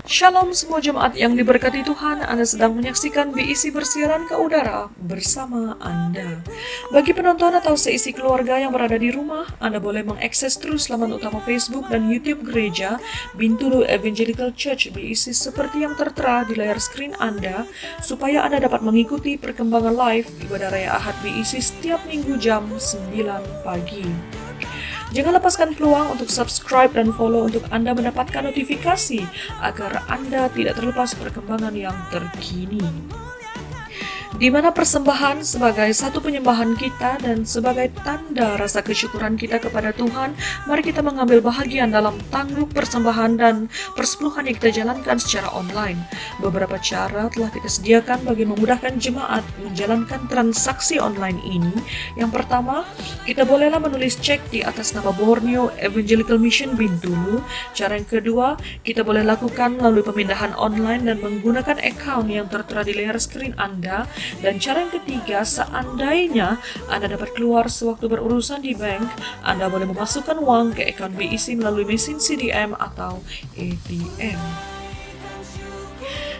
Shalom semua jemaat yang diberkati Tuhan, Anda sedang menyaksikan BIC bersiaran ke udara bersama Anda. Bagi penonton atau seisi keluarga yang berada di rumah, Anda boleh mengakses terus laman utama Facebook dan YouTube Gereja Bintulu Evangelical Church BIC seperti yang tertera di layar screen Anda, supaya Anda dapat mengikuti perkembangan live ibadah Raya Ahad BIC setiap minggu jam 9 pagi. Jangan lepaskan peluang untuk subscribe dan follow untuk Anda mendapatkan notifikasi agar Anda tidak terlepas perkembangan yang terkini. Di mana persembahan sebagai satu penyembahan kita dan sebagai tanda rasa kesyukuran kita kepada Tuhan, mari kita mengambil bahagian dalam tangguh persembahan dan persepuluhan yang kita jalankan secara online. Beberapa cara telah kita sediakan bagi memudahkan jemaat menjalankan transaksi online ini. Yang pertama, kita bolehlah menulis cek di atas nama Borneo Evangelical Mission Bintulu. Cara yang kedua, kita boleh lakukan melalui pemindahan online dan menggunakan account yang tertera di layar screen Anda. Dan cara yang ketiga, seandainya Anda dapat keluar sewaktu berurusan di bank, Anda boleh memasukkan uang ke account BIC melalui mesin CDM atau ATM.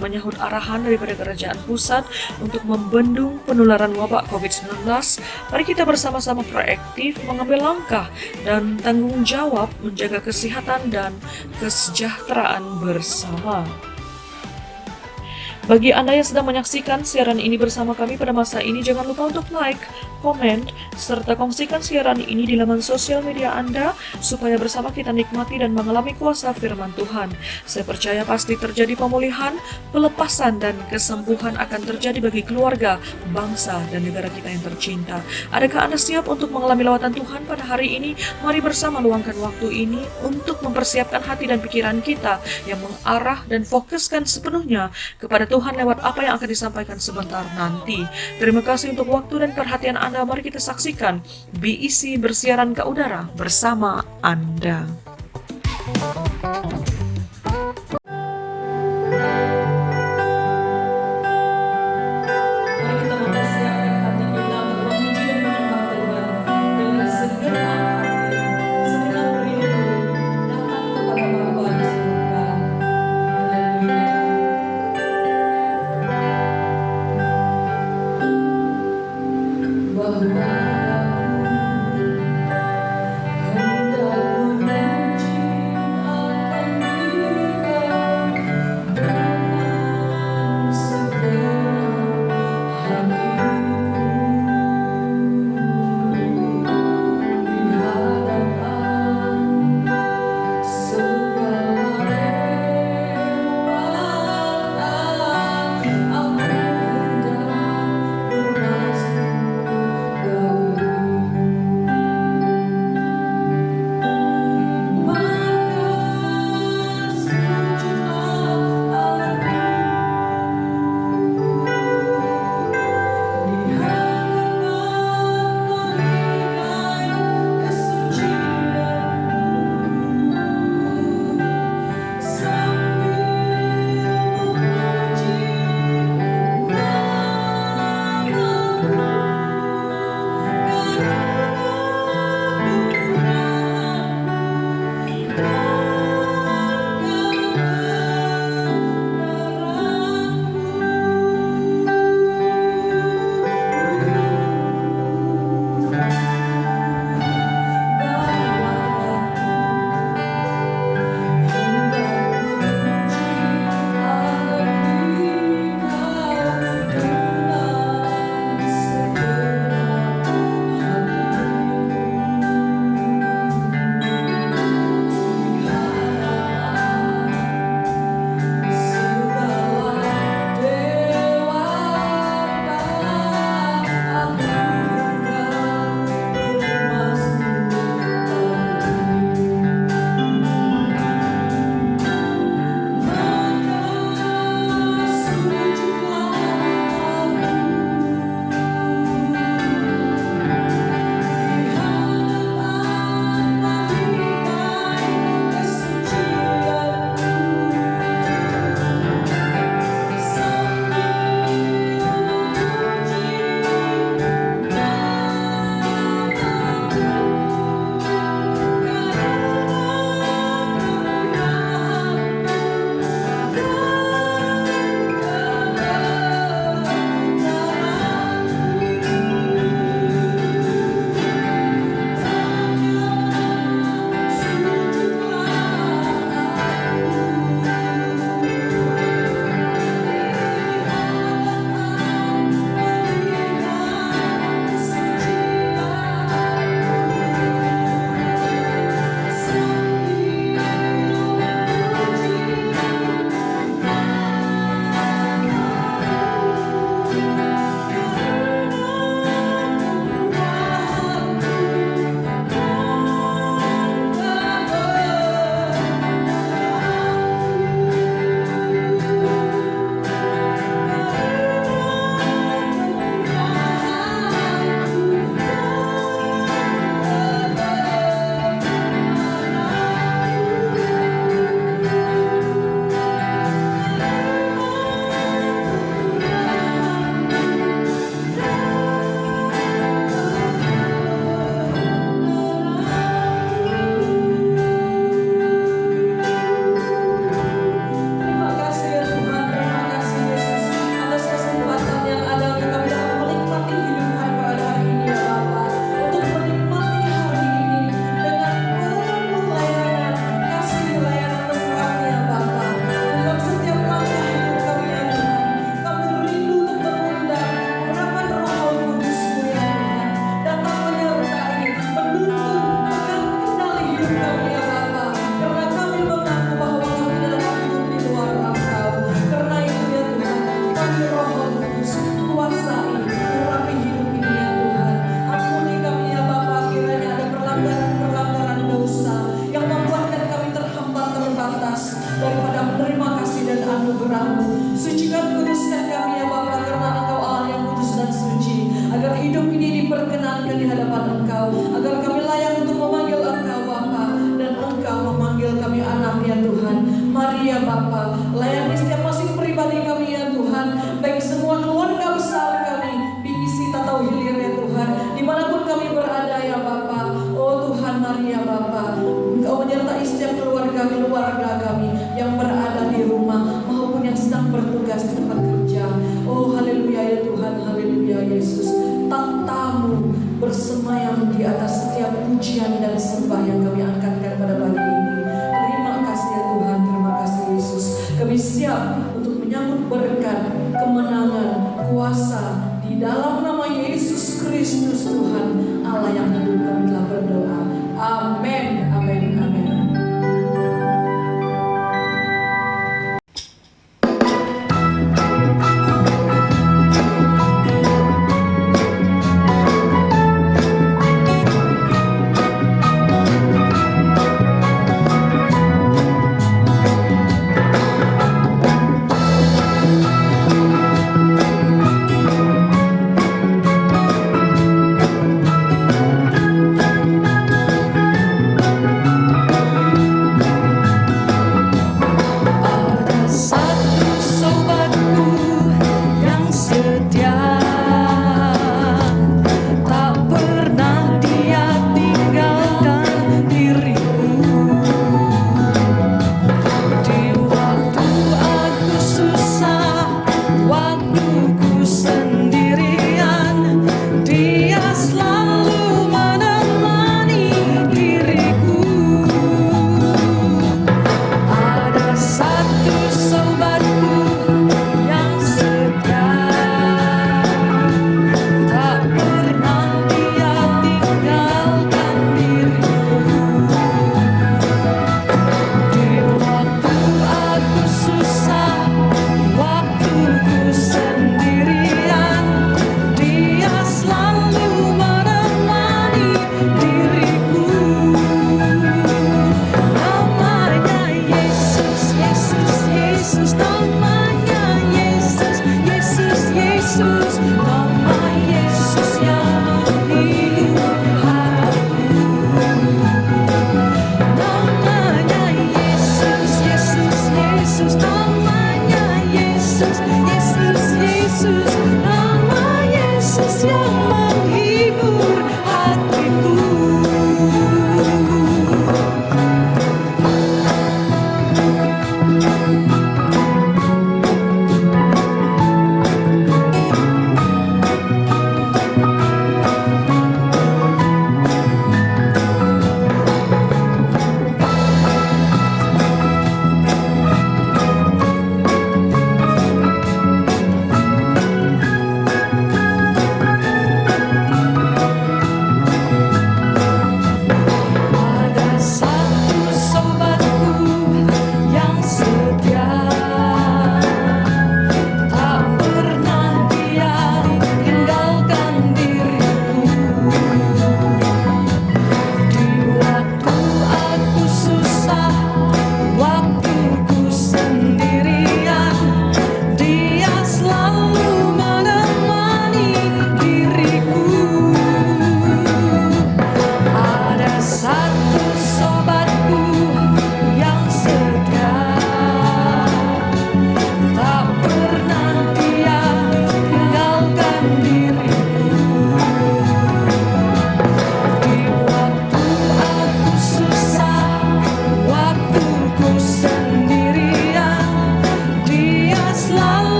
Menyahut arahan daripada kerajaan pusat untuk membendung penularan wabak COVID-19, mari kita bersama-sama proaktif mengambil langkah dan tanggung jawab menjaga kesehatan dan kesejahteraan bersama. Bagi Anda yang sedang menyaksikan siaran ini bersama kami pada masa ini, jangan lupa untuk like, komen, serta kongsikan siaran ini di laman sosial media Anda, supaya bersama kita nikmati dan mengalami kuasa firman Tuhan. Saya percaya pasti terjadi pemulihan, pelepasan, dan kesembuhan akan terjadi bagi keluarga, bangsa, dan negara kita yang tercinta. Adakah Anda siap untuk mengalami lawatan Tuhan pada hari ini? Mari bersama luangkan waktu ini untuk mempersiapkan hati dan pikiran kita yang mengarah dan fokuskan sepenuhnya kepada Tuhan lewat apa yang akan disampaikan sebentar nanti. Terima kasih untuk waktu dan perhatian Anda. Mari kita saksikan BIC bersiaran ke udara bersama Anda. Mari kita mempersiapkan hati kita untuk memuji dan menyembah Tuhan dengan segenap hati, segenap rindu datang kepada Bapa di surga. Haleluya. Bahwa hendak memuji Tuhan, terima kasih dan anugerah-Mu. Sucikan, kuduskan kami ya Bapa, karena Engkau Allah yang kudus dan suci. Agar hidup ini diperkenankan di hadapan Engkau, agar kami layak untuk memanggil Engkau Bapa, dan Engkau memanggil kami anak ya Tuhan. Mari ya Bapa, layani setiap masing pribadi kami ya Tuhan, baik semua keluarga besar kami, BIC Tatau Hilir ya Tuhan, dimanapun kami berada ya Bapa. Oh Tuhan, mari ya Bapa, Engkau menyertai setiap keluarga kami yang berada di rumah maupun yang sedang bertugas di tempat kerja. Oh haleluya ya Tuhan, haleluya Yesus. Takhta-Mu bersemayam di atas setiap pujian dan sembah yang kami angkatkan pada pagi ini. Terima kasih ya Tuhan, terima kasih Yesus. Kami siap untuk menyambut berkat, kemenangan, kuasa di dalam nama Yesus Kristus Tuhan Allah yang hidup. Kami telah berdoa. Amin, amin, amin.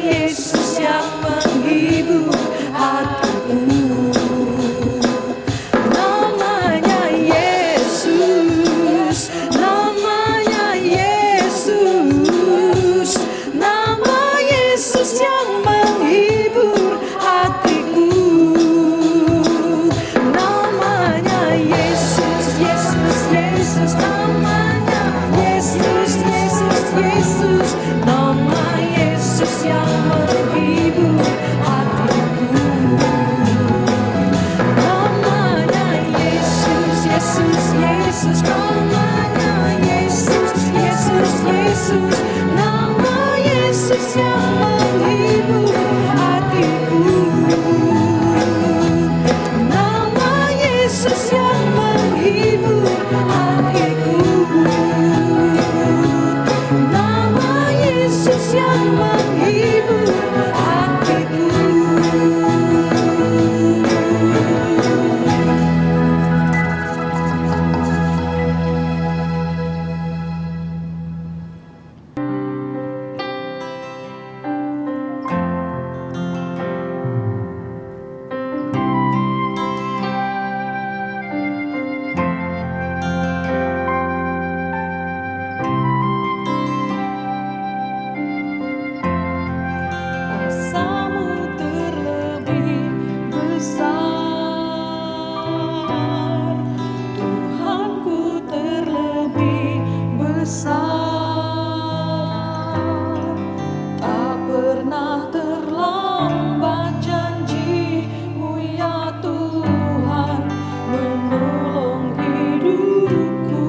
Yesus yang menghibur hatiku. Namanya Yesus, namanya Yesus, nama Yesus yang menghibur hatiku. Namanya Yesus, Yesus, Yesus, namanya Yesus, Yesus, Yesus, nama Yesus yang menghibur hatiku. Namanya Yesus, Yesus, Yesus, namanya Yesus, Yesus, Yesus, nama Yesus yang menghibur hatiku. Nama Yesus yang menghibur hatiku. Nama Yesus yang menghibur hatiku. Kuasamu terlebih besar, Tuhanku terlebih besar. Tak pernah terlambat janji-Mu ya Tuhan menolong hidupku.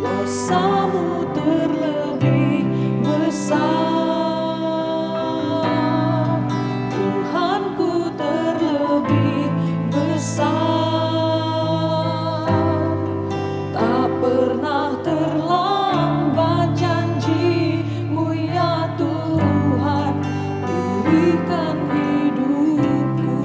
Kuasamu terlebih besar, Tuhanku terlebih besar. Tak pernah terlambat janji-Mu ya Tuhan pulihkan hidupku.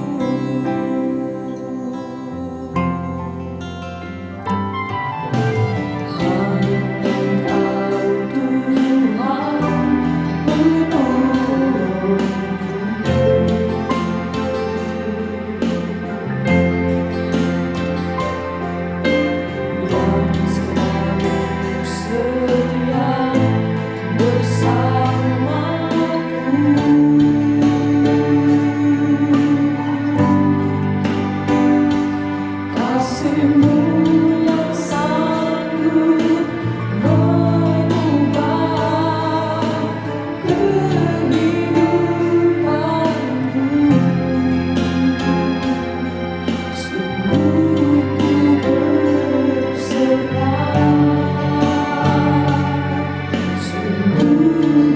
Kasih-Mu yang sanggup mengubah kehidupanku. Sungguh ku berserah, sungguh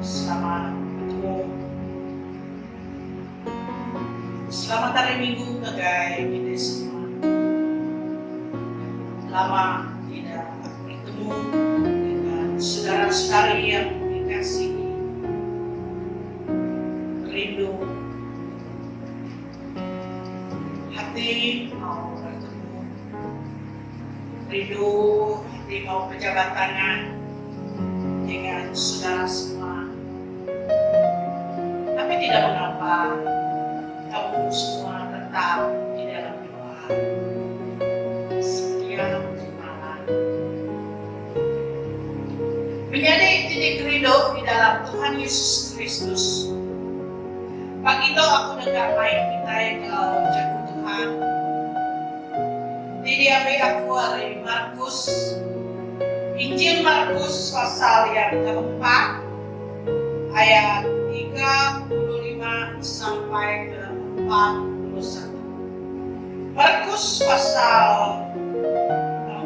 Selamat bertemu. Selamat hari Minggu bagi kita semua. Lama tidak bertemu dengan saudara-saudari yang dikasihi. Rindu. Hati mau bertemu. Rindu hati mau berjabat tangan dengan saudara semua. Tapi tidak mengapa kamu semua tetap di dalam doa setiap malam. Menjadi titik rindu di dalam Tuhan Yesus Kristus. Pagi itu aku dengar main kita yang jago Tuhan. Jadi aku dari Markus, Injil Markus pasal yang keempat ayat 35 sampai ke 41. Markus pasal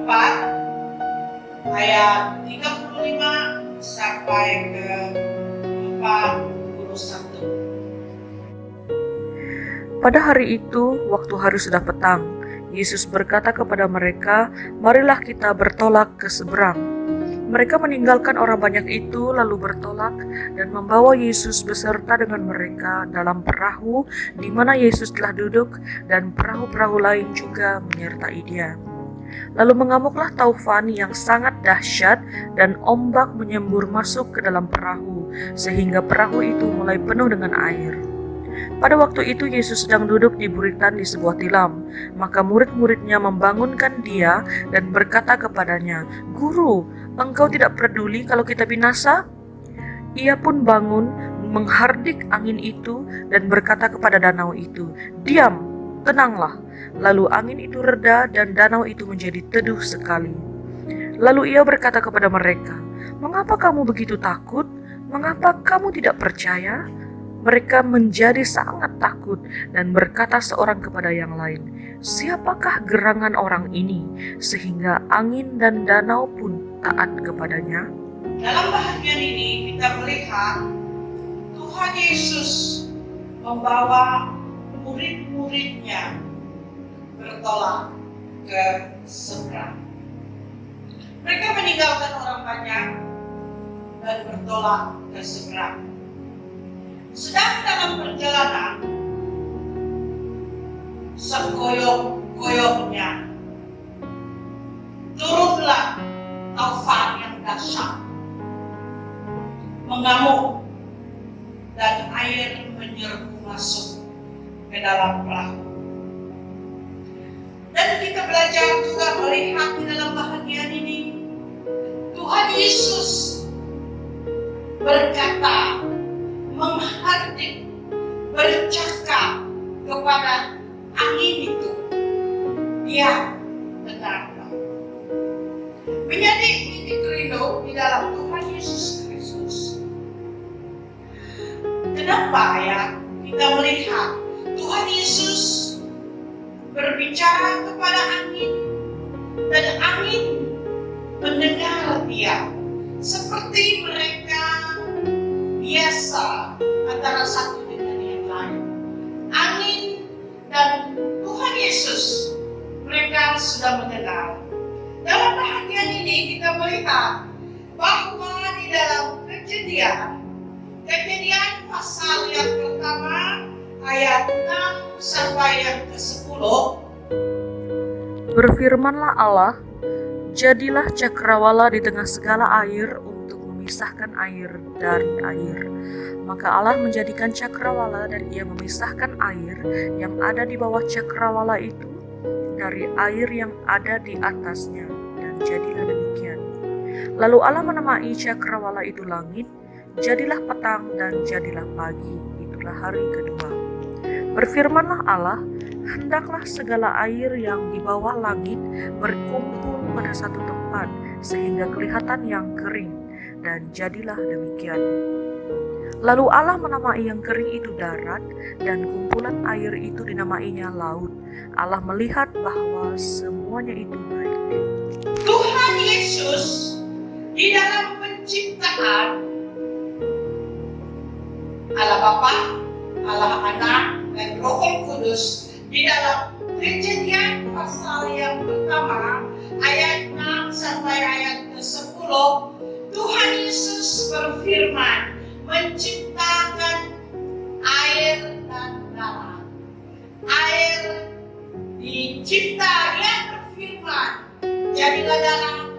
4 ayat 35 sampai ke 41. Pada hari itu, waktu hari sudah petang, Yesus berkata kepada mereka, "Marilah kita bertolak ke seberang." Mereka meninggalkan orang banyak itu lalu bertolak dan membawa Yesus beserta dengan mereka dalam perahu di mana Yesus telah duduk, dan perahu-perahu lain juga menyertai Dia. Lalu mengamuklah taufan yang sangat dahsyat dan ombak menyembur masuk ke dalam perahu sehingga perahu itu mulai penuh dengan air. Pada waktu itu Yesus sedang duduk di buritan di sebuah tilam. Maka murid-muridnya membangunkan Dia dan berkata kepadanya, "Guru, Engkau tidak peduli kalau kita binasa?" Ia pun bangun, menghardik angin itu dan berkata kepada danau itu, "Diam, tenanglah." Lalu angin itu reda dan danau itu menjadi teduh sekali. Lalu Ia berkata kepada mereka, "Mengapa kamu begitu takut? Mengapa kamu tidak percaya?" Mereka menjadi sangat takut dan berkata seorang kepada yang lain, "Siapakah gerangan orang ini sehingga angin dan danau pun taat kepadanya?" Dalam bahagian ini kita melihat Tuhan Yesus membawa murid-muridnya bertolak ke seberang. Mereka meninggalkan orang banyak dan bertolak ke seberang. Sedang dalam perjalanan, segoyok-goyoknya turunlah taufan yang dahsyat, mengamuk, dan air menyerbu masuk ke dalam perahu. Dan kita belajar juga melihat di dalam bahagian ini, Tuhan Yesus berkata, menghardik, bercakap kepada angin itu, "Dia tenanglah." Menjadi titik rindu di dalam Tuhan Yesus Kristus. Kenapa ya kita melihat Tuhan Yesus berbicara kepada angin dan angin mendengar Dia, seperti mereka biasa antara satu dengan yang lain. Angin dan Tuhan Yesus, mereka sudah mengenal. Dalam bahagian ini kita melihat bahwa di dalam kejadian pasal yang pertama ayat 6 sampai yang ke-10, Berfirmanlah Allah, "Jadilah cakrawala di tengah segala air untuk memisahkan air dari air." Maka Allah menjadikan cakrawala dan Ia memisahkan air yang ada di bawah cakrawala itu dari air yang ada di atasnya, dan jadilah demikian. Lalu Allah menamai cakrawala itu langit. Jadilah petang dan jadilah pagi, itulah hari kedua. Berfirmanlah Allah, "Hendaklah segala air yang di bawah langit berkumpul pada satu tempat, sehingga kelihatan yang kering, dan jadilah demikian." Lalu Allah menamai yang kering itu darat, dan kumpulan air itu dinamainya laut. Allah melihat bahwa semuanya itu baik. Tuhan Yesus di dalam penciptaan Bapa, Allah Anak, dan Roh Kudus. Di dalam Kejadian pasal yang pertama, ayat 6 sampai ayat ke-10, Tuhan Yesus berfirman, menciptakan air dan darat. Air dicipta, Ia berfirman, jadilah darat,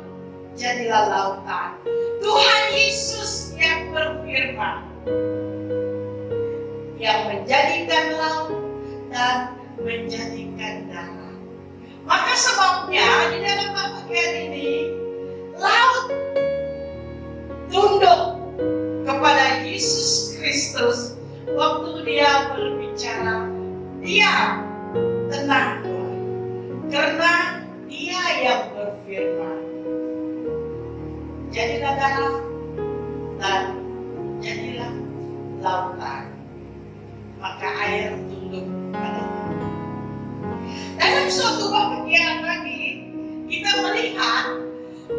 jadilah lautan. Tuhan Yesus yang berfirman, yang menjadikan laut dan menjadikan darat. Maka sebabnya di dalam bagian ini, laut tunduk kepada Yesus Kristus waktu Dia berbicara. Dia tenang, karena Dia yang berfirman, jadilah darat dan jadilah lautan. Maka air tunduk padanya. Dalam suatu bagian lagi, kita melihat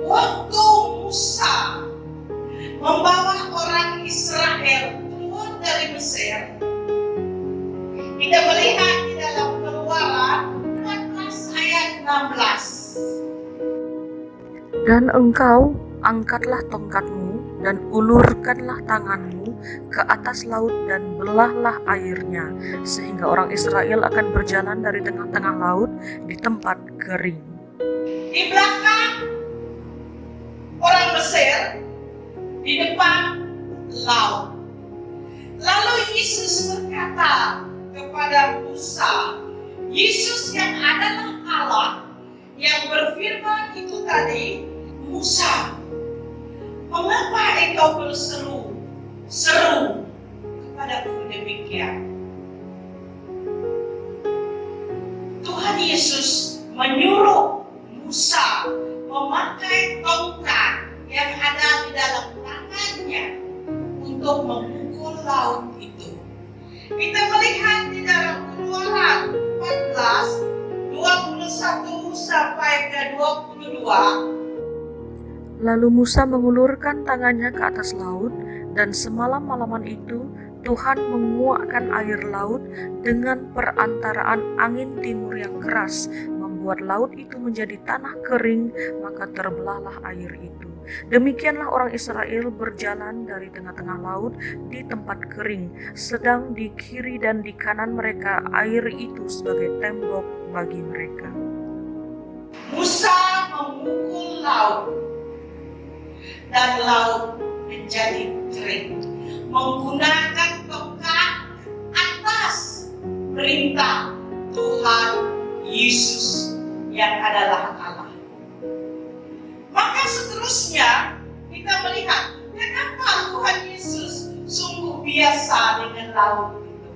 waktu Musa membawa orang Israel keluar dari Mesir. Kita melihat di dalam Keluaran 14 ayat 16. Dan engkau angkatlah tongkatmu dan ulurkanlah tanganmu ke atas laut dan belahlah airnya, sehingga orang Israel akan berjalan dari tengah-tengah laut di tempat kering. Di belakang orang Mesir, di depan laut. Lalu Yesus berkata kepada Musa, Yesus yang adalah Allah yang berfirman itu tadi, Musa, mengapa engkau berseru kepadaku demikian? Tuhan Yesus menyuruh Musa memakai tongkat yang ada di dalam tangannya untuk memukul laut itu. Kita melihat di dalam Keluaran 14, 21 sampai ke 22. Lalu Musa mengulurkan tangannya ke atas laut, dan semalam-malaman itu Tuhan menguakkan air laut dengan perantaraan angin timur yang keras, membuat laut itu menjadi tanah kering, maka terbelahlah air itu. Demikianlah orang Israel berjalan dari tengah-tengah laut di tempat kering, sedang di kiri dan di kanan mereka air itu sebagai tembok bagi mereka. Musa memukul laut, dan laut menjadi kering, menggunakan tongkat atas perintah Tuhan Yesus yang adalah Allah. Maka seterusnya kita melihat kenapa Tuhan Yesus sungguh biasa dengan laut itu,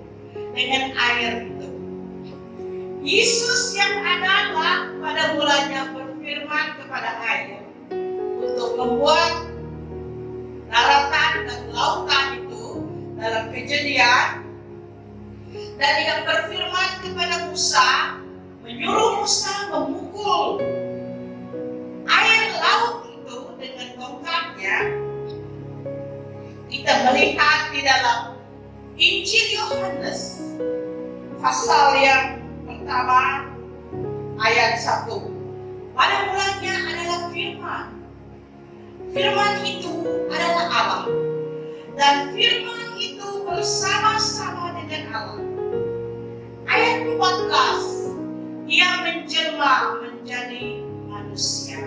dengan air itu. Yesus yang adalah pada mulanya berfirman kepada air untuk membuat daratan dan lautan itu dalam Kejadian, dan yang berfirman kepada Musa, menyuruh Musa memukul air laut itu dengan tongkatnya. Kita melihat di dalam Injil Yohanes pasal yang pertama ayat 1. Pada mulanya adalah firman. Firman itu adalah Allah, dan firman itu bersama-sama dengan Allah. Ayat 14, Ia menjelma menjadi manusia.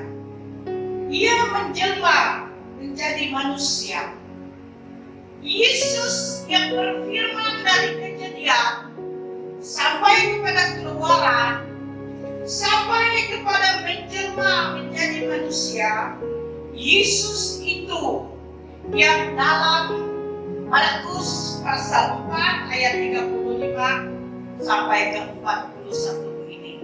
Ia menjelma menjadi manusia. Yesus yang berfirman dari Kejadian sampai kepada Keluaran, sampai kepada menjelma menjadi manusia, Yesus itu yang dalam Markus pasal 4 ayat 35 sampai ke 41 ini.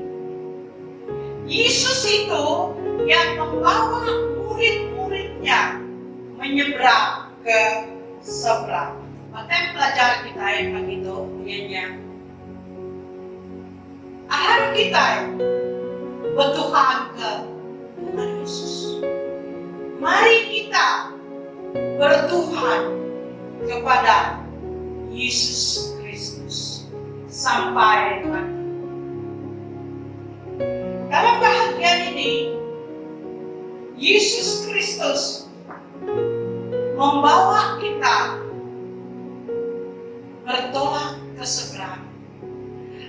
Yesus itu yang membawa murid-muridnya menyeberang ke seberang. Maka pelajaran kita yang pagi itu bunyinya, harap kita bertuhan ke Tuhan Yesus. Mari kita bertuhan kepada Yesus Kristus sampai mati. Dalam bahagian ini, Yesus Kristus membawa kita bertolak ke seberang.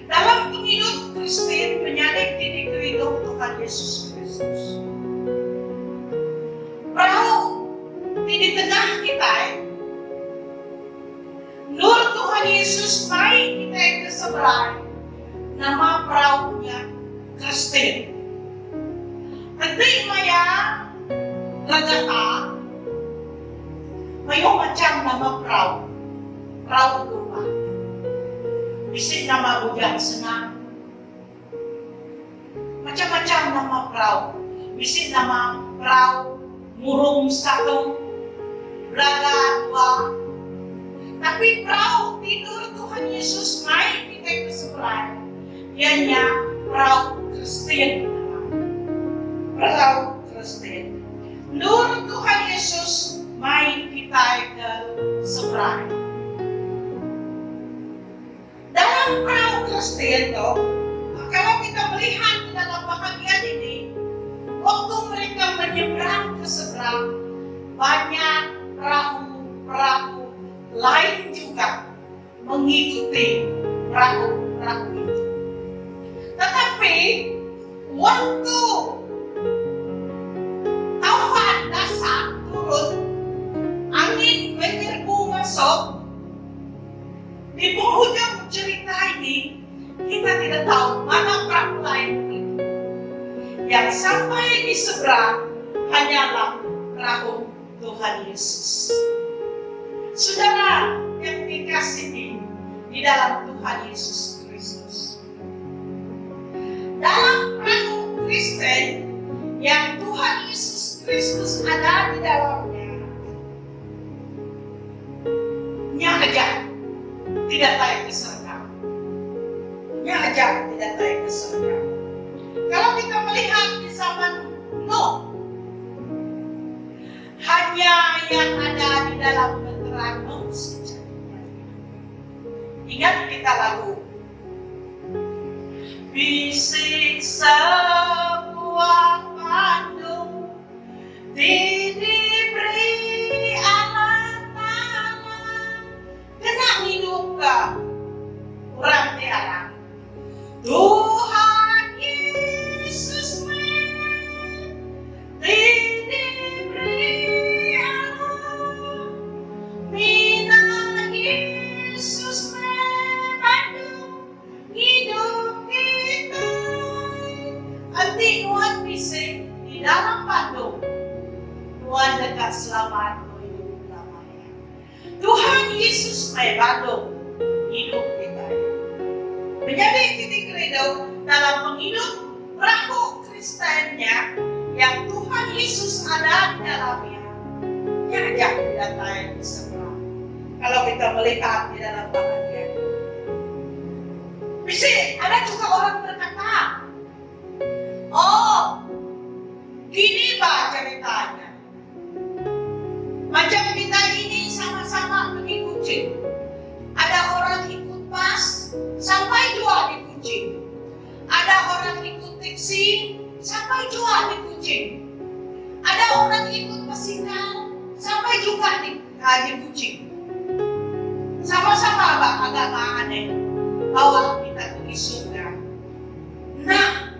Dalam penghidup Kristen menjadi titik hidup Tuhan Yesus Kristus. Perahu di tengah kita, nur Tuhan Yesus naik kita ke seberang. Nama perahunya Kristen. Nanti maya ragata, mayo macam nama perahu rumah. Bisa nama bujang senang, macam-macam nama perahu. Bisa nama perahu murung satu, belaga dua. Tapi perahu tidur Tuhan Yesus naik kita ke seberang. Ianya perahu Kristen. Perahu Kristen. Nur Tuhan Yesus main kita ke seberang. Dalam perahu Kristen itu, kalau kita melihat di dalam bahagian ini, waktu mereka menyeberang ke seberang, banyak perahu lain juga mengikuti perahu itu. Tetapi waktu taufan dasar turun, angin menyerbu masuk, di penghujung cerita ini kita tidak tahu mana perahu lain itu. Yang sampai di seberang hanyalah perahu Tuhan Yesus. Saudara yang dikasihi di dalam Tuhan Yesus Kristus. Dalam perahu Kristen yang Tuhan Yesus Kristus ada di dalamnya, aja tidak naik ke surga. Aja tidak naik ke surga. Kalau kita melihat di zaman Nuh, hanya yang ada di dalam meteran Nuh saja. Ingat kita lagu bisik sebuah pandung diberi alat tangan kena hidupkan orang tiara Tuhan Yesus diberi alat minang Yesus bandung hidup kita anti nuan bisik di dalam pandung nuan dekat selamat hidup lamanya Tuhan Yesus bandung hidup kita menjadi titik redo dalam menghidup perahu Kristennya yang Tuhan Yesus ada di dalamnya yang ajak didatai di sebelah. Kalau kita melihat di dalam bahagian bisa ada juga orang berkata, oh gini bah ceritanya macam kita ini sama-sama pergi kucing, ada orang ikut pas sampai jual di kucing, ada orang ikut taksi sampai jual di kucing, ada orang ikut pesinan sampai juga di kucing. Sama-sama bah agama aneh bahwa kita pergi surga. Nah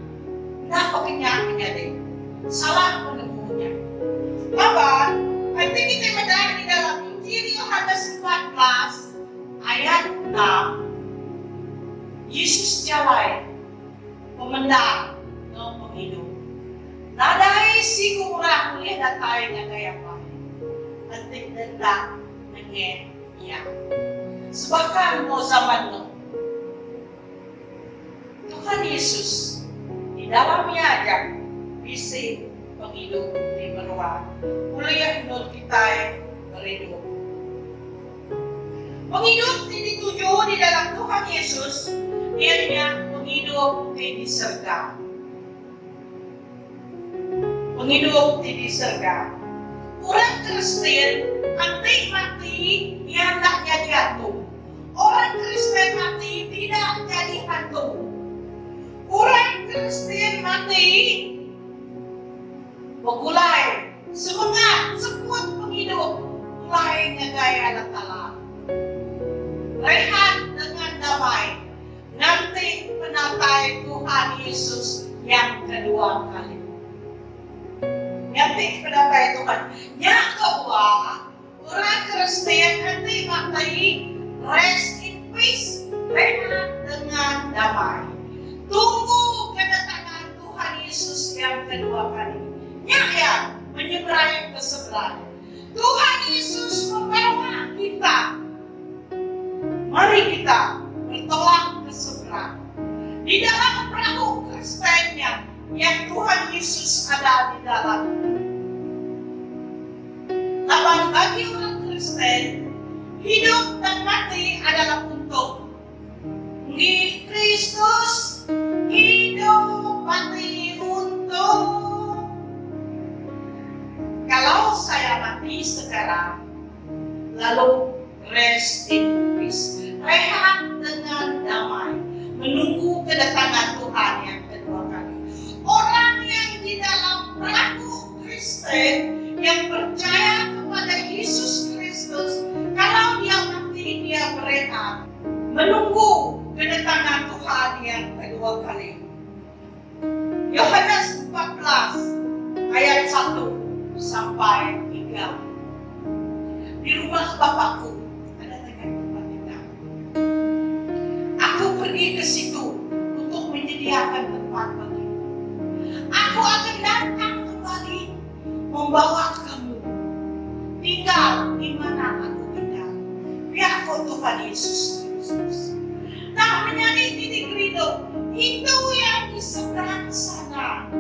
pekenyaknya deh salah menemunya. Apa? Nanti kita mendengar di dalam Injil Yohanes 14 ayat 6. Yesus jawab pemendam no penghidup. Nadai si kurang lihat datanya kayak apa? Nanti dendak nengen ya. Sebabkan mau zaman no. Tuhan Yesus di dalamnya aja bisa penghidup di beruang. Kuliah nur kita berhidup. Penghidup dituju di dalam Tuhan Yesus, ianya penghidup di surga. Penghidup di surga. Orang Kristen anti mati yang hendaknya jatuh. mati tidak jadi hantu. Orang Kristen mati begulai semangat sekuat penghidup mulai ngegaya letala. Rehat dengan damai nanti penatai Tuhan Yesus yang kedua kali. Nanti penatai Tuhan yang kedua, orang Kristen nanti mati rest in peace, rehat dengan damai. Tunggu kedatangan Tuhan Yesus yang kedua kali. Ya, menyeberang ke seberang. Tuhan Yesus membawa kita. Mari kita bertolak ke seberang. Di dalam perahu Kristennya yang Tuhan Yesus ada di dalam. Lawan bagi orang Kristen, hidup dan mati adalah untuk. Di Kristus hidup mati untuk. Kalau saya mati sekarang, lalu rest in peace, rehat dengan damai, menunggu kedatangan Tuhan yang kedua kali. Orang yang di dalam perahu Kristen yang percaya kepada Yesus Kristus, kalau dia mati dia berehat, menunggu kedatangan Tuhan yang kedua kali. Yohanes 14 ayat 1 sampai 3. Di rumah Bapakku ada tempat tinggal. Aku pergi ke situ untuk menyediakan tempat bagimu. Aku akan datang kembali membawa kamu tinggal di mana aku tinggal. Biar Tuhan Yesus Kristus. Nah, menjadi titik rindu itu yang di seberang sana,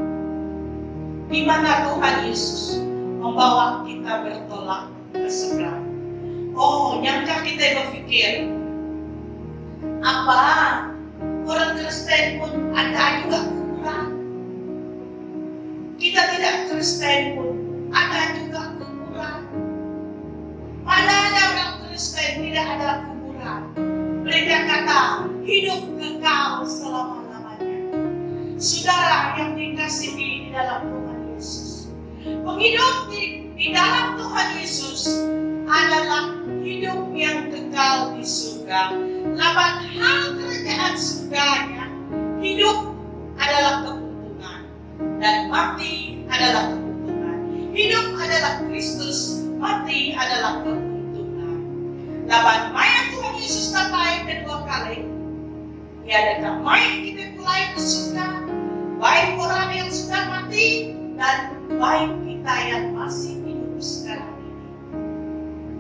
di mana Tuhan Yesus membawa kita bertolak ke seberang. Oh, nyangka kita berpikir, apa orang Kristen pun ada juga kuburan? Kita tidak Kristen pun ada juga kuburan. Mana ada orang Kristen tidak ada kuburan? Mereka kata hidup kekal selama-lamanya. Saudara yang dikasihi di dalam Tuhan Yesus, penghidup di dalam Tuhan Yesus adalah hidup yang kekal di surga. Lawan hal kerajaan surganya, hidup adalah keuntungan dan mati adalah keuntungan. Hidup adalah Kristus, mati adalah keuntungan. Lawan mayat Tuhan Yesus datang kedua kali, tiada mayat kita mulai ke surga, baik orang yang sudah mati dan baik kita yang masih hidup sekarang ini.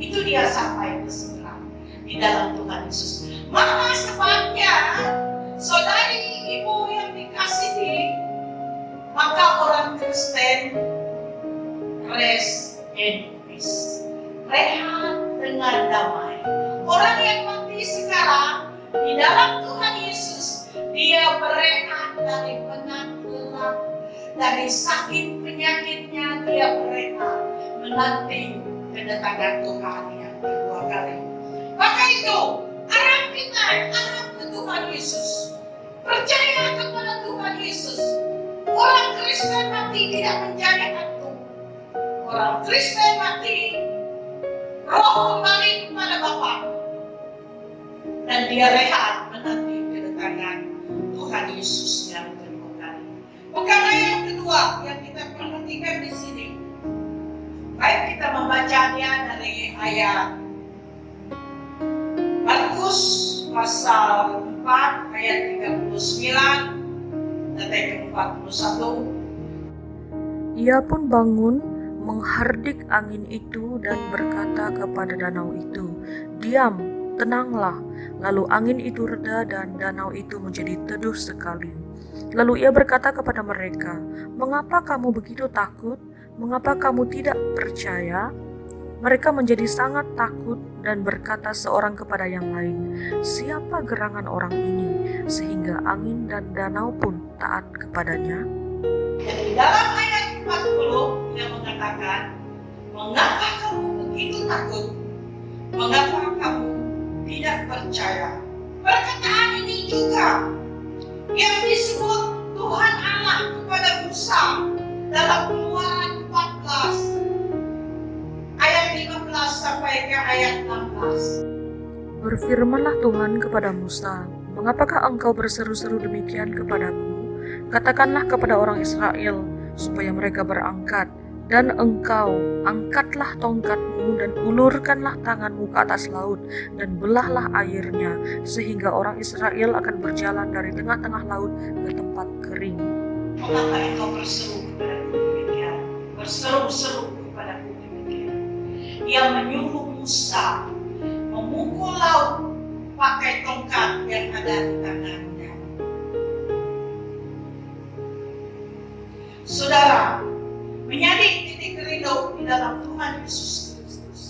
Itu dia sampai ke seberang di dalam Tuhan Yesus. Maka sebabnya, saudari ibu yang dikasihi, maka orang Kristen rest in peace, rehat dengan damai. Orang yang mati sekarang di dalam Tuhan Yesus, dia berehat dari penat lelah, dari sakit penyakitnya dia berehat menanti kedatangan Tuhan yang kedua kali. Maka itu arah kita, arah ke Tuhan Yesus, percaya kepada Tuhan Yesus. Orang Kristen mati tidak menjadi hantu. Orang Kristen mati, roh kembali kepada Bapa, dan dia rehat menanti kedatangan Tuhan Yesus yang kedua kali. Perkara yang kedua yang kita perhatikan di sini, baik kita membacanya dari ayat Markus pasal 4 ayat 39 dan ayat 41. Ia pun bangun, menghardik angin itu dan berkata kepada danau itu, "Diam, tenanglah." Lalu angin itu reda dan danau itu menjadi teduh sekali. Lalu ia berkata kepada mereka, "Mengapa kamu begitu takut? Mengapa kamu tidak percaya?" Mereka menjadi sangat takut dan berkata seorang kepada yang lain, "Siapa gerangan orang ini sehingga angin dan danau pun taat kepadanya?" Jadi dalam ayat 40 dia mengatakan, "Mengapa kamu begitu takut? Mengapa kamu tidak percaya?" perkataan ini juga yang disebut Tuhan Allah kepada Musa dalam Keluaran 14 ayat 15 sampai ke ayat 16. Berfirmanlah Tuhan kepada Musa, "Mengapakah engkau berseru-seru demikian kepadaku? Katakanlah kepada orang Israel, supaya mereka berangkat. Dan engkau angkatlah tongkatmu dan ulurkanlah tanganmu ke atas laut, dan belahlah airnya, sehingga orang Israel akan berjalan dari tengah-tengah laut ke tempat kering." Mengapa engkau berseru kepadaku demikian? Berseru-seru kepadaku demikian. Ia menyuruh Musa memukul laut pakai tongkat yang ada di tangannya. Saudara, menjadi titik rindu di dalam Tuhan Yesus Kristus.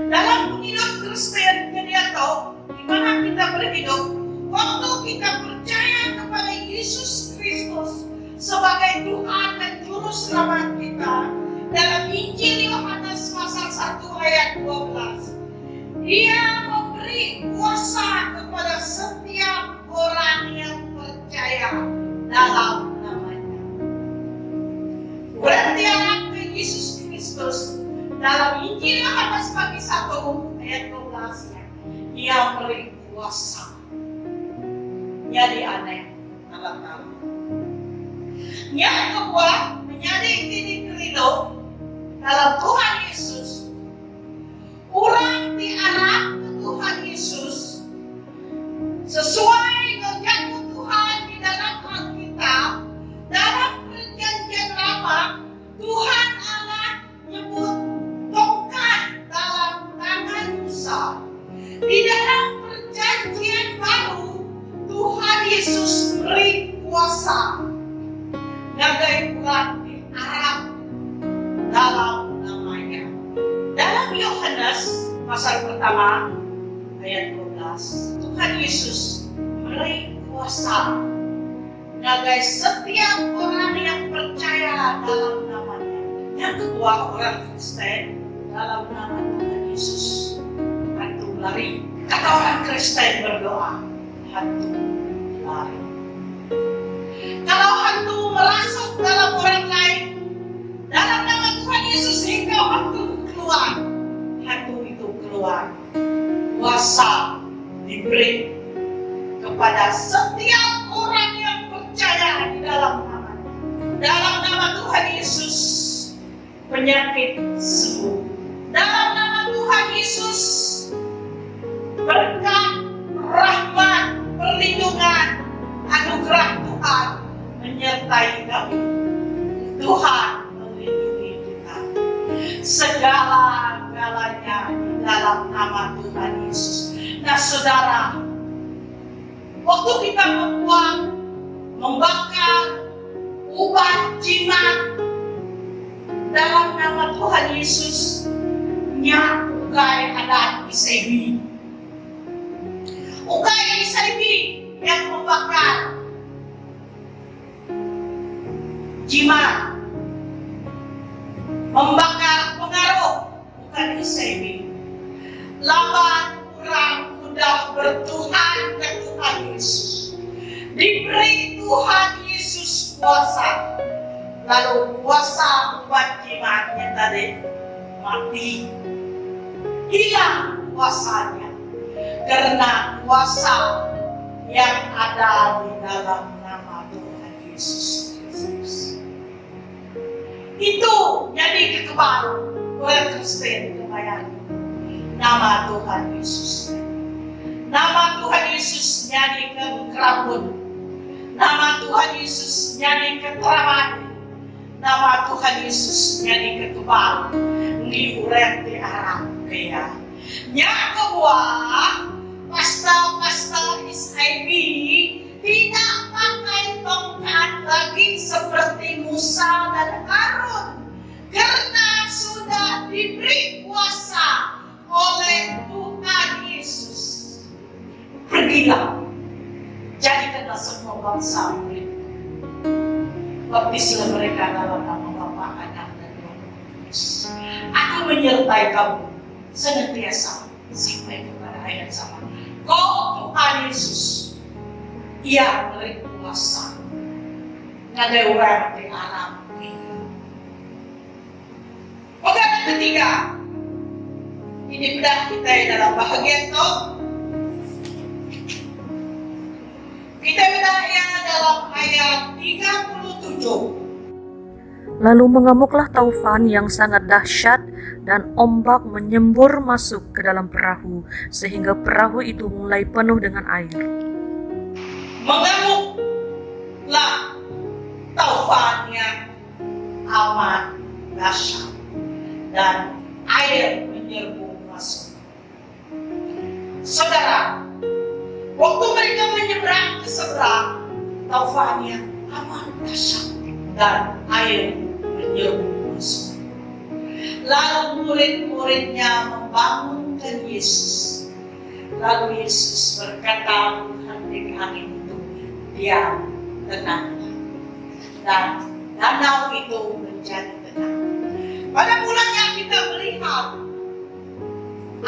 Dalam hidup Kristen, kita tahu di mana kita berhidup. Waktu kita percaya kepada Yesus Kristus sebagai Tuhan dan Juru Selamat kita, dalam Injil Yohanes pasal 1 ayat 12, Dia memberi kuasa kepada setiap orang yang percaya dalam namanya. Berarti ke Yesus Kristus dalam Injil Yohanes bagi 1 ayat 12-nya, Dia memberi kuasa. Jadi aneh, tahu. Yang kedua, menjadi titik rindu dalam Tuhan Yesus. Orang diarah ke Tuhan Yesus sesuai dengan Tuhan di dalam Alkitab. Dalam Perjanjian Lama, Tuhan Allah menyebut tongkat dalam tangan Musa. Di dalam Perjanjian Baru, Tuhan Yesus beri kuasa. Nagai Tuhan diarah dalam namanya. Dalam Yohanes pasal pertama ayat 12, Tuhan Yesus beri kuasa bagi setiap orang yang percaya dalam namanya. Yang kedua, orang Kristen dalam nama Tuhan Yesus hantu lari. Kata orang Kristen berdoa, hantu lari. Kalau hantu merasuk dalam orang lain, dalam nama Tuhan Yesus hingga hantu keluar, hantu itu keluar. Kuasa diberi kepada setiap orang yang percaya di dalam namanya. Dalam nama Tuhan Yesus, penyakit sembuh. Dalam nama Tuhan Yesus, berkat, rahmat, perlindungan, anugerah Tuhan menyertai kami. Tuhan melindungi kita. Segala-galanya di dalam nama Tuhan Yesus. Nah saudara, waktu kita membuang, membakar, ubah jimat dalam nama Tuhan Yesus, nya ukai adat isebi. Ukai isebi yang membakar jimat, membakar pengaruh, bukan isebi. Lawan orang mudah bertuhan ke Tuhan Yesus. Diberi Tuhan Yesus kuasa. Lalu kuasa buat jimatnya tadi mati. Hilang kuasanya. Karena kuasa yang ada di dalam nama Tuhan Yesus Kristus. Itu jadi kekebalan orang Kristen kebayang. Nama Tuhan Yesus. Nama Tuhan Yesus jadi kekerabun. Nama Tuhan Yesus jadi keteraman. Nama Tuhan Yesus jadi kekebalan. Di urang di Arab kaya. Yang kedua, pastor-pastor SIB tidak pakai tongkat lagi seperti Musa dan Harun. Karena sudah diberi kuasa oleh Tuhan Yesus. Pergilah, jadikanlah semua bangsa murid. Baptislah mereka dalam nama Bapa, Anak, dan Roh Kudus. Aku menyertai kamu senantiasa sampai kepada ayat sama. Kau Tuhan Tuhan Yesus, Ia beri kuasa. Ada orang di alam ini. Oke, yang ketiga, ini benar kita dalam bahagian itu. Kita benar dalam ayat 37. Lalu mengamuklah taufan yang sangat dahsyat dan ombak menyembur masuk ke dalam perahu sehingga perahu itu mulai penuh dengan air. Mengamuklah taufan yang amat dahsyat dan air menyerbu masuk. Saudara, waktu mereka menyeberang ke seberang, taufan yang amat dahsyat dan air menyerbu masuk. Lalu murid-muridnya membangunkan Yesus. Lalu Yesus berkata menghentikan angin itu, diam, tenanglah. Dan danau itu menjadi tenang. Pada mulanya kita melihat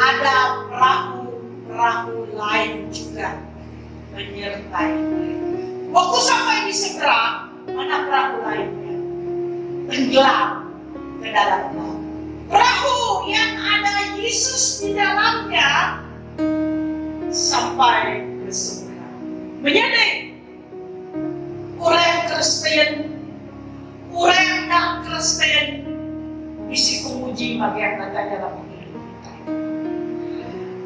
ada perahu-perahu lain juga menyertai mereka. Waktu sampai di seberang, mana perahu lainnya? Tenggelam ke dalam laut. Perahu yang ada Yesus di dalamnya sampai ke seberang. Menjadi orang Kristen, orang tak Kristen, bisa menguji bagian ada dalam hidup kita.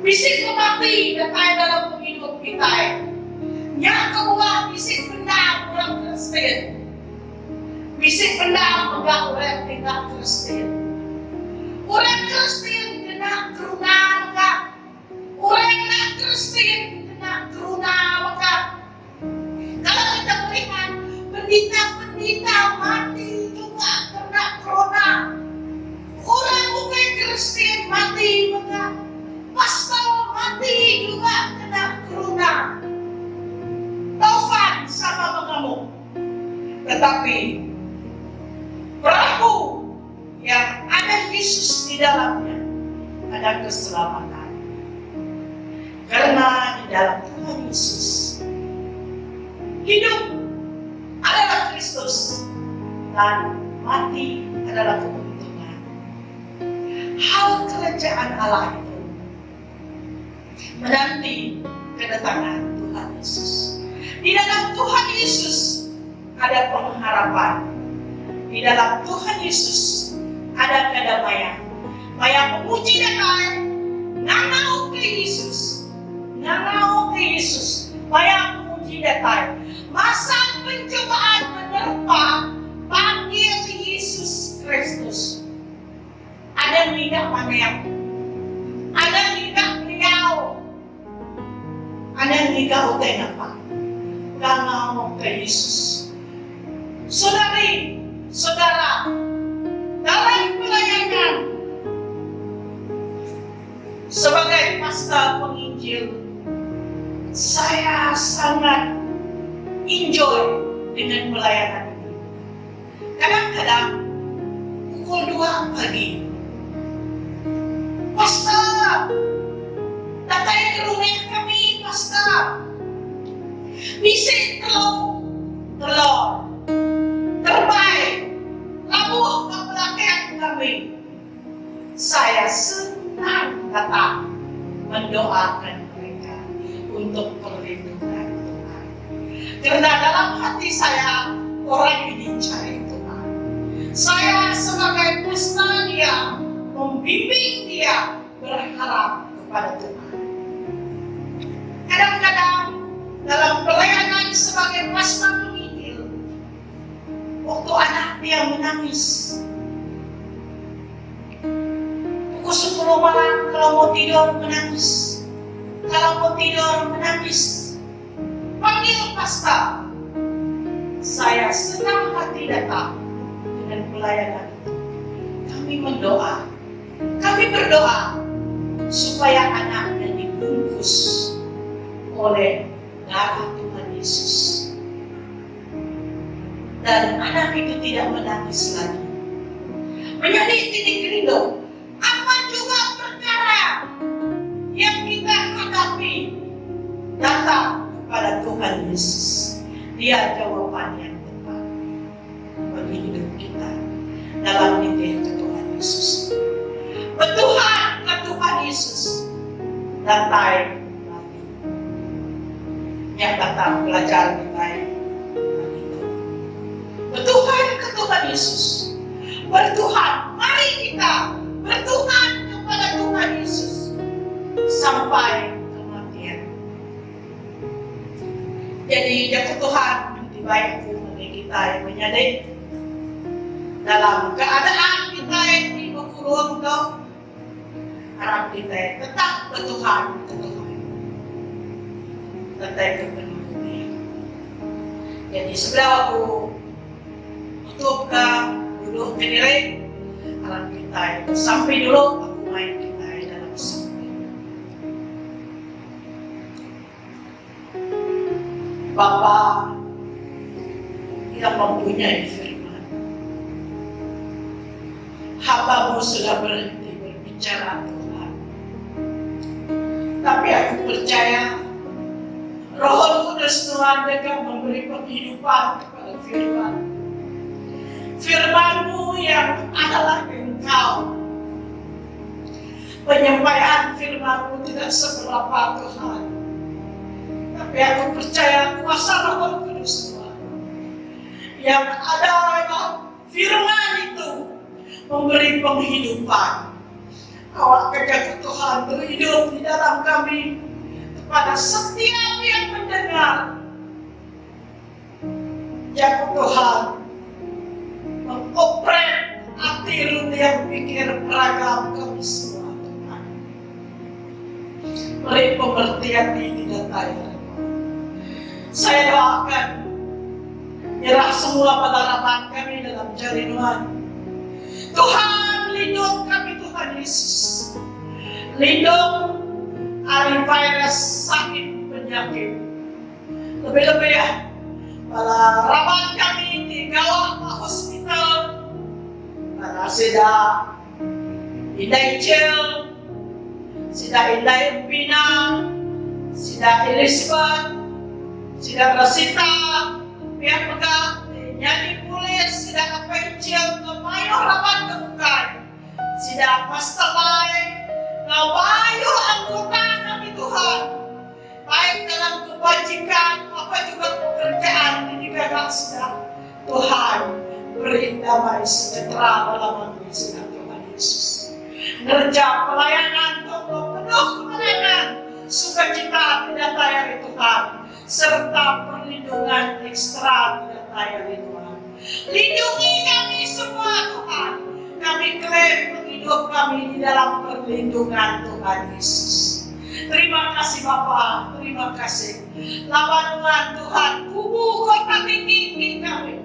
Bisa mati datang dalam hidup kita. Yang kedua, bisa benar orang Kristen. Bisa benar orang tidak Kristen. Orang Kristen kena keruna maka. Orang tak Kristen kena keruna maka. Kalau kita melihat pendeta-pendeta mati juga kena corona. Orang bukan Kristen mati maka. Pastor mati juga kena corona. Taufan sama mengamuk. Tetapi perahu yang ada Yesus di dalamnya ada keselamatan. Karena di dalam Tuhan Yesus hidup adalah Kristus dan mati adalah keuntungan. Hal kerajaan Allah itu menanti kedatangan Tuhan Yesus. Di dalam Tuhan Yesus ada pengharapan. Di dalam Tuhan Yesus ada kedamaian. Maya memuji datang, nangau ke Yesus, nangau ke Yesus. Maya memuji datang. Masa pencobaan menerpa, panggil Yesus Kristus. Ada tidak mana yang, ada tidak beliau, ada tidak utai apa? Nangau ke Yesus. Saudari, saudara, dalam pelayanan sebagai pastor penginjil, saya sangat enjoy dengan pelayanan ini. Kadang-kadang pukul 2 pagi, pastor, datang ke rumah kami, pastor. Bisik telur, terbaik, labuh ke belakang kami. Saya senang datang mendoakan mereka untuk perlindungan Tuhan. Karena dalam hati saya, orang ini cari Tuhan. Saya sebagai pastor dia, membimbing dia berharap kepada Tuhan. Kadang-kadang dalam pelayanan sebagai pastor penginjil, waktu anak dia menangis, pukul 10 malam kalau mau tidur menangis, kalau mau tidur menangis, panggil pastor. Saya senang hati datang dengan pelayanan itu. Kami mendoa, kami berdoa supaya anaknya dibungkus oleh darah Tuhan Yesus. Dan anak itu tidak menangis lagi. Menjadi titik rindu. Apa juga perkara yang kita hadapi, dan datang kepada Tuhan Yesus. Dia jawaban yang tepat bagi hidup kita dalam titik ke Tuhan Yesus. Bertuhan ke Tuhan Yesus dan tayo lagi. Yang datang belajar kita itu. Bertuhan ke Tuhan Yesus. Bertuhan, mari kita bertuhan kepada Tuhan Yesus sampai kematian. Jadi jatuh Tuhan dibayar bagi kita yang menyadari dalam keadaan kita yang dikurung itu, harap kita tetap bertuhan ke Tuhan, tetap kepenuhannya. Jadi sebelah aku tutup ke duduk ke diri, harap kita itu sampai dulu aku main kita dalam sampai. Bapa yang mempunyai firman, hamba-Mu sudah berhenti berbicara Tuhan, tapi aku percaya Roh Kudus Tuhan akan memberi penghidupan kepada firman. Firman-Mu yang adalah Engkau. Penyampaian firman-Mu tidak seberapa Tuhan, tapi aku percaya kuasa Roh Kudus Tuhan yang ada dalam firman itu memberi penghidupan. Awak kerja Tuhan berhidup di dalam kami kepada setiap yang mendengar. Ya Tuhan, mengopret hati yang pikir beragam kami semua Tuhan. Beri pengertian ini dan tayar. Saya doakan nyerah semua pengharapan kami dalam jari Tuhan. Tuhan lindung kami Tuhan Yesus. Lindung dari virus sakit penyakit. Lebih-lebih ya, para rawat kami di Gawah Hospital, para sudah Indai Cil, sudah Indai Pina, sudah Elizabeth, sudah Rosita, pihak pegawai, nyanyi pulis, sudah apa Cil, kemayo rawat kebukai, sudah Pastor Lai, ngawayo anggota kami Tuhan, baik dalam kebajikan apa juga pekerjaan di negara sudah Tuhan beri damai sejahtera dalam hati sudah Tuhan Yesus. Kerja pelayanan untuk penuh kemenangan, sukacita tidak tayari Tuhan, serta perlindungan ekstra tidak tayari Tuhan. Lindungi kami semua Tuhan. Kami klaim hidup kami di dalam perlindungan Tuhan Yesus. Terima kasih Bapa, terima kasih. Lawan Tuhan, kubu kota tinggi kami.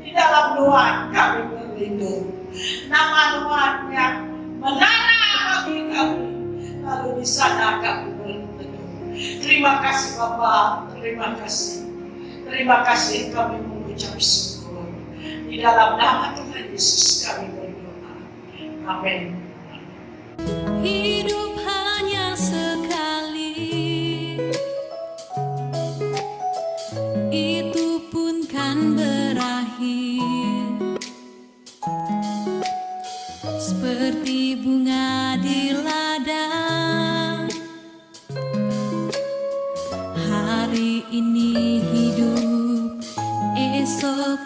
Di dalam Tuhan kami berlindung. Nama Tuhannya menara bagi kami. Lalu di sana kami berlindung. Terima kasih Bapa, terima kasih. Terima kasih kami mengucap syukur. Di dalam nama Tuhan Yesus kami berdoa. Amin. Hidup hanya sekali, itu pun kan berakhir. Seperti bunga di ladang, hari ini hidup, esok